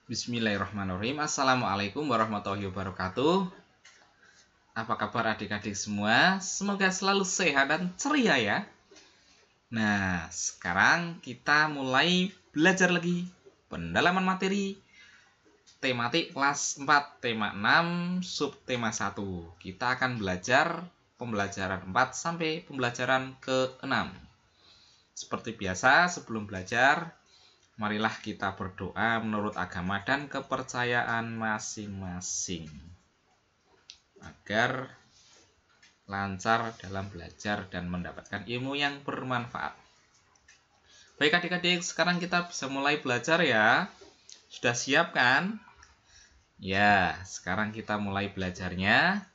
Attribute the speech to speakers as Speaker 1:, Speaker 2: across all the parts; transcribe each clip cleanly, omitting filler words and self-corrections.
Speaker 1: Bismillahirrahmanirrahim. Assalamualaikum warahmatullahi wabarakatuh. Apa kabar adik-adik semua? Semoga selalu sehat dan ceria ya. Nah, sekarang kita mulai belajar lagi pendalaman materi tematik kelas 4, tema 6, subtema 1. Kita akan belajar pembelajaran 4 sampai pembelajaran ke-6. Seperti biasa, sebelum belajar, marilah kita berdoa menurut agama dan kepercayaan masing-masing agar lancar dalam belajar dan mendapatkan ilmu yang bermanfaat. Baik adik-adik, sekarang kita bisa mulai belajar ya. Sudah siap kan? Ya, sekarang kita mulai belajarnya.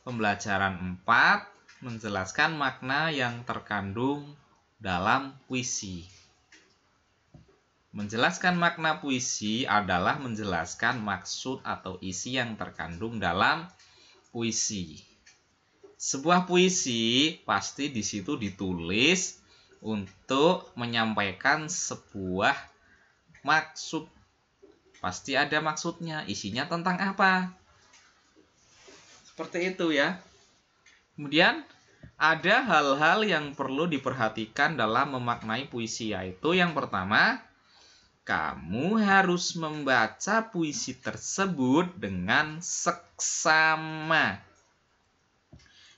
Speaker 1: Pembelajaran 4 menjelaskan makna yang terkandung dalam puisi. Menjelaskan makna puisi adalah menjelaskan maksud atau isi yang terkandung dalam puisi. Sebuah puisi pasti di situ ditulis untuk menyampaikan sebuah maksud. Pasti ada maksudnya, isinya tentang apa? Seperti itu ya. Kemudian ada hal-hal yang perlu diperhatikan dalam memaknai puisi, yaitu yang pertama, kamu harus membaca puisi tersebut dengan seksama.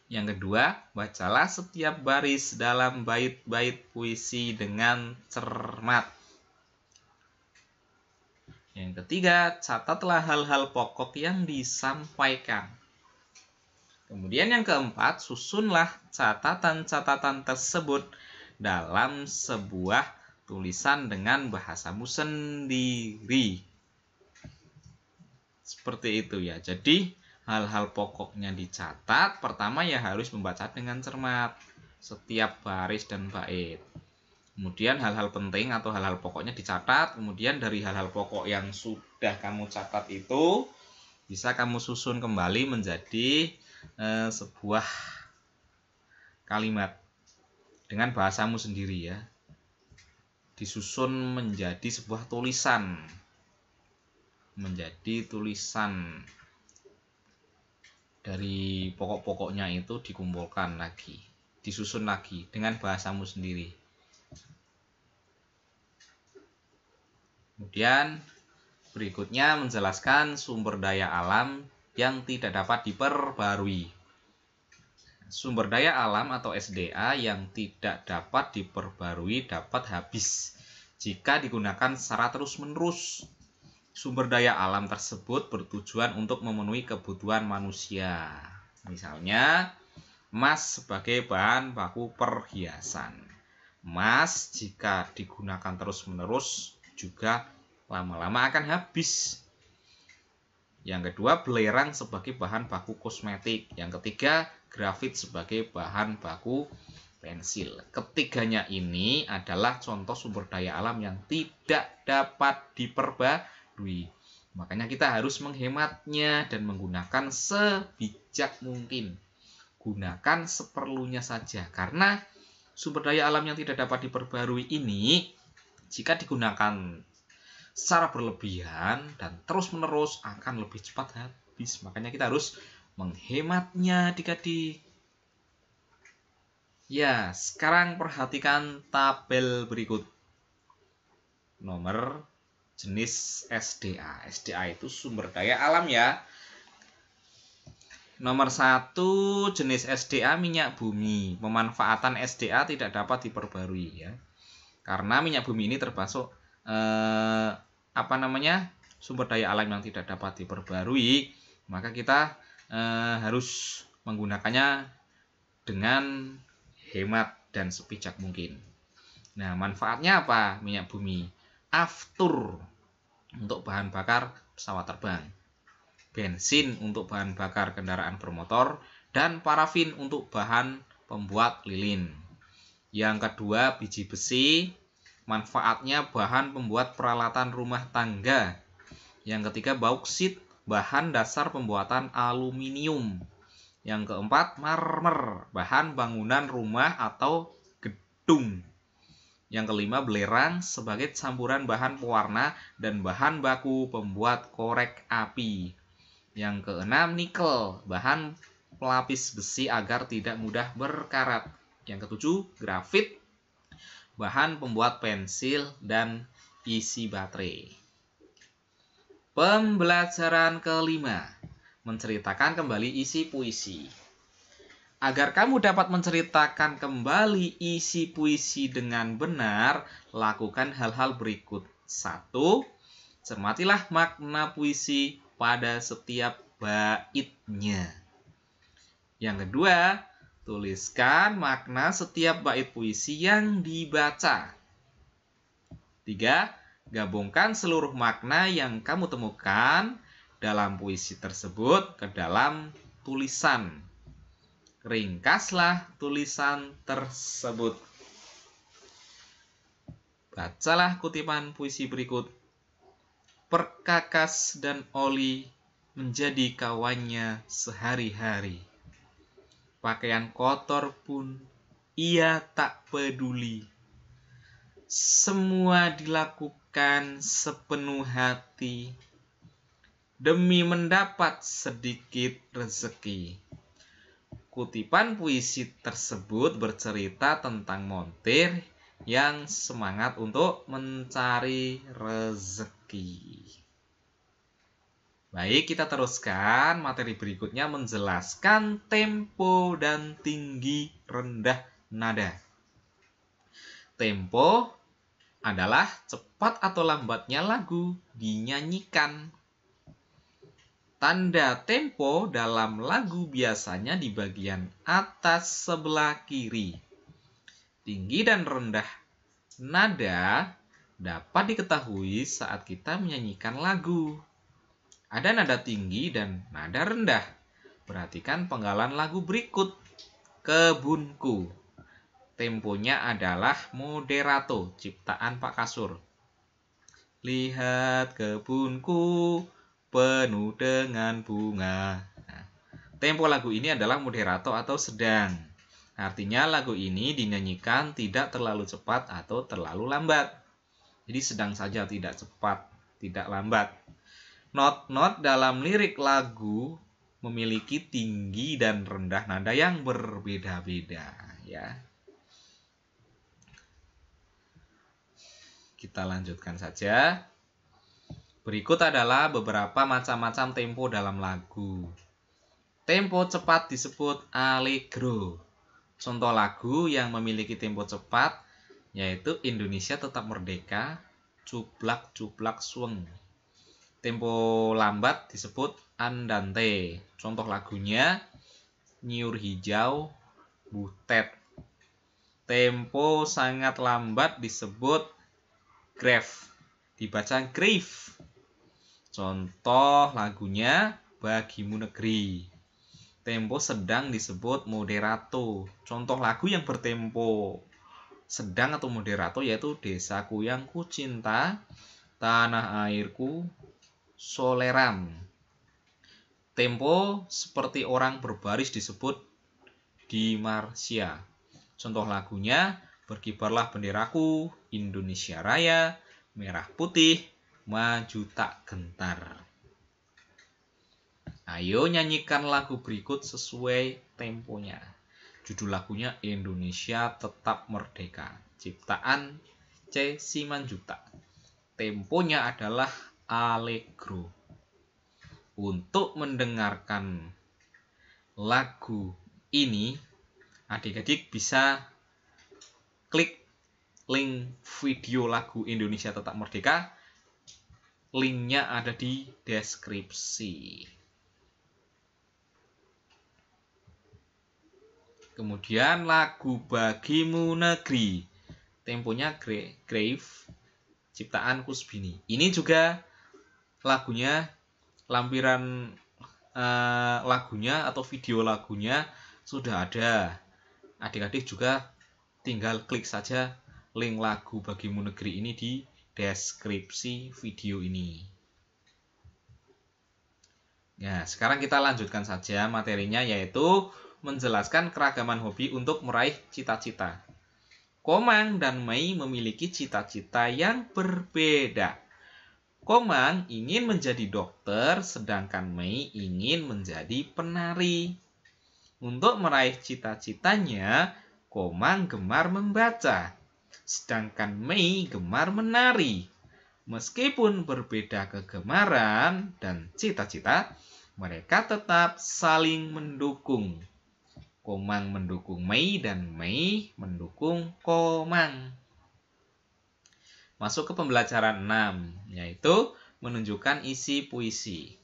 Speaker 1: Yang kedua, bacalah setiap baris dalam bait-bait puisi dengan cermat. Yang ketiga, catatlah hal-hal pokok yang disampaikan. Kemudian yang keempat, susunlah catatan-catatan tersebut dalam sebuah tulisan dengan bahasamu sendiri. Seperti itu ya. Jadi hal-hal pokoknya dicatat. Pertama ya harus membaca dengan cermat setiap baris dan bait. Kemudian hal-hal penting atau hal-hal pokoknya dicatat. Kemudian dari hal-hal pokok yang sudah kamu catat itu bisa kamu susun kembali menjadi sebuah kalimat dengan bahasamu sendiri ya. Disusun menjadi sebuah tulisan. Menjadi tulisan dari pokok-pokoknya itu dikumpulkan lagi, disusun lagi dengan bahasamu sendiri. Kemudian berikutnya menjelaskan sumber daya alam yang tidak dapat diperbarui. Sumber daya alam atau SDA yang tidak dapat diperbarui dapat habis jika digunakan secara terus-menerus. Sumber daya alam tersebut bertujuan untuk memenuhi kebutuhan manusia. Misalnya, emas sebagai bahan baku perhiasan. Emas jika digunakan terus-menerus juga lama-lama akan habis. Yang kedua, belerang sebagai bahan baku kosmetik. Yang ketiga, grafit sebagai bahan baku pensil. Ketiganya ini adalah contoh sumber daya alam yang tidak dapat diperbarui. Makanya kita harus menghematnya dan menggunakan sebijak mungkin. Gunakan seperlunya saja. Karena sumber daya alam yang tidak dapat diperbarui ini, jika digunakan secara berlebihan dan terus-menerus akan lebih cepat habis. Makanya kita harus menghematnya adik-adik. Ya, sekarang perhatikan tabel berikut. Nomor jenis SDA. SDA itu sumber daya alam ya. Nomor 1 jenis SDA minyak bumi. Pemanfaatan SDA tidak dapat diperbarui ya. Karena minyak bumi ini termasuk sumber daya alam yang tidak dapat diperbarui, maka kita harus menggunakannya dengan hemat dan sebijak mungkin. Nah, manfaatnya apa minyak bumi? Aftur untuk bahan bakar pesawat terbang, bensin untuk bahan bakar kendaraan bermotor, dan parafin untuk bahan pembuat lilin. Yang kedua, biji besi. Manfaatnya bahan pembuat peralatan rumah tangga. Yang ketiga, bauksit, bahan dasar pembuatan aluminium. Yang keempat, marmer, bahan bangunan rumah atau gedung. Yang kelima, belerang sebagai campuran bahan pewarna dan bahan baku pembuat korek api. Yang keenam, nikel, bahan pelapis besi agar tidak mudah berkarat. Yang ketujuh, grafit, bahan pembuat pensil dan isi baterai. Pembelajaran kelima, menceritakan kembali isi puisi. Agar kamu dapat menceritakan kembali isi puisi dengan benar, lakukan hal-hal berikut. 1. Cermatilah makna puisi pada setiap baitnya. Yang kedua, tuliskan makna setiap bait puisi yang dibaca. 3. Gabungkan seluruh makna yang kamu temukan dalam puisi tersebut ke dalam tulisan. Ringkaslah tulisan tersebut. Bacalah kutipan puisi berikut. Perkakas dan oli menjadi kawannya sehari-hari. Pakaian kotor pun ia tak peduli. Semua dilakukan sepenuh hati demi mendapat sedikit rezeki. Kutipan puisi tersebut bercerita tentang montir yang semangat untuk mencari rezeki. Baik, kita teruskan. Materi berikutnya menjelaskan tempo dan tinggi rendah nada. Tempo adalah cepat atau lambatnya lagu dinyanyikan. Tanda tempo dalam lagu biasanya di bagian atas sebelah kiri. Tinggi dan rendah nada dapat diketahui saat kita menyanyikan lagu. Ada nada tinggi dan nada rendah. Perhatikan penggalan lagu berikut. Kebunku. Temponya adalah moderato, ciptaan Pak Kasur. Lihat kebunku penuh dengan bunga. Nah, tempo lagu ini adalah moderato atau sedang. Artinya lagu ini dinyanyikan tidak terlalu cepat atau terlalu lambat. Jadi sedang saja, tidak cepat, tidak lambat. Not-not dalam lirik lagu memiliki tinggi dan rendah nada yang berbeda-beda, ya. Kita lanjutkan saja. Berikut adalah beberapa macam-macam tempo dalam lagu. Tempo cepat disebut allegro. Contoh lagu yang memiliki tempo cepat yaitu Indonesia Tetap Merdeka, Cublak Cublak Sweng. Tempo lambat disebut andante. Contoh lagunya Nyiur Hijau, Butet. Tempo sangat lambat disebut grave, dibaca grave. Contoh lagunya Bagimu Negeri. Tempo sedang disebut moderato. Contoh lagu yang bertempo sedang atau moderato yaitu Desaku Yang Kucinta, Tanah Airku, Soleram. Tempo seperti orang berbaris disebut di Marsya. Contoh lagunya Berkibarlah Benderaku, Indonesia Raya, Merah Putih, Maju Tak Gentar. Ayo nyanyikan lagu berikut sesuai temponya. Judul lagunya Indonesia Tetap Merdeka, ciptaan C. Simanjuntak. Temponya adalah allegro. Untuk mendengarkan lagu ini, adik-adik bisa klik link video lagu Indonesia Tetap Merdeka. Linknya ada di deskripsi. Kemudian lagu Bagimu Negeri. Temponya grave, ciptaan Kusbini. Ini juga lagunya, lampiran lagunya atau video lagunya sudah ada. Adik-adik juga tinggal klik saja link lagu Bagimu Negeri ini di deskripsi video ini. Nah, sekarang kita lanjutkan saja materinya, yaitu menjelaskan keragaman hobi untuk meraih cita-cita. Komang dan Mei memiliki cita-cita yang berbeda. Komang ingin menjadi dokter, sedangkan Mei ingin menjadi penari. Untuk meraih cita-citanya, Komang gemar membaca, sedangkan Mei gemar menari. Meskipun berbeda kegemaran dan cita-cita, mereka tetap saling mendukung. Komang mendukung Mei dan Mei mendukung Komang. Masuk ke pembelajaran 6, yaitu menunjukkan isi puisi.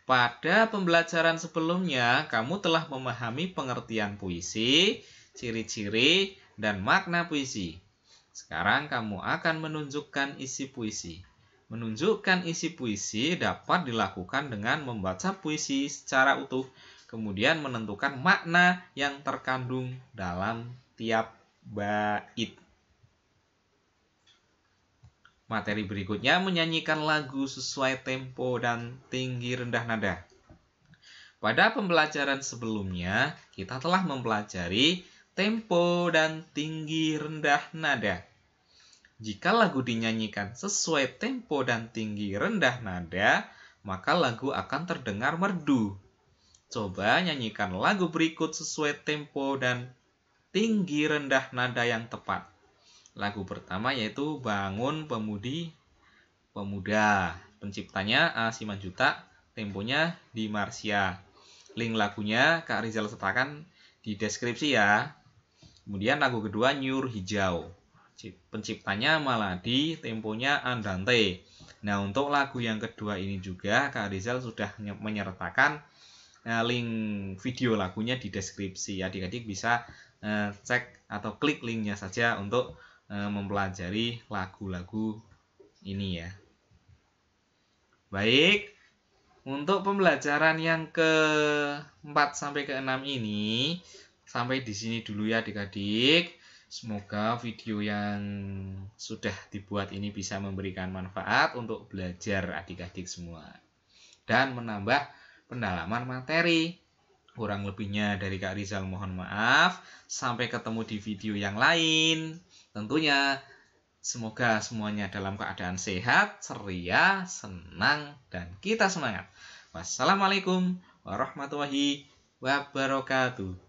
Speaker 1: Pada pembelajaran sebelumnya, kamu telah memahami pengertian puisi, ciri-ciri, dan makna puisi. Sekarang kamu akan menunjukkan isi puisi. Menunjukkan isi puisi dapat dilakukan dengan membaca puisi secara utuh, kemudian menentukan makna yang terkandung dalam tiap bait. Materi berikutnya menyanyikan lagu sesuai tempo dan tinggi rendah nada. Pada pembelajaran sebelumnya, kita telah mempelajari tempo dan tinggi rendah nada. Jika lagu dinyanyikan sesuai tempo dan tinggi rendah nada, maka lagu akan terdengar merdu. Coba nyanyikan lagu berikut sesuai tempo dan tinggi rendah nada yang tepat. Lagu pertama yaitu Bangun Pemudi Pemuda. Penciptanya A. Simanjuntak, temponya di Marsya. Link lagunya Kak Rizal sertakan di deskripsi ya. Kemudian lagu kedua Nyur Hijau. Penciptanya Maladi, temponya Andante. Nah, untuk lagu yang kedua ini juga Kak Rizal sudah menyertakan link video lagunya di deskripsi. Adik-adik bisa cek atau klik linknya saja untuk mempelajari lagu-lagu ini ya. Baik, untuk pembelajaran yang ke-4 sampai ke-6 ini sampai di sini dulu ya adik-adik. Semoga video yang sudah dibuat ini bisa memberikan manfaat untuk belajar adik-adik semua dan menambah pendalaman materi. Kurang lebihnya dari Kak Rizal mohon maaf. Sampai ketemu di video yang lain. Tentunya semoga semuanya dalam keadaan sehat, ceria, senang, dan kita semangat. Wassalamualaikum warahmatullahi wabarakatuh.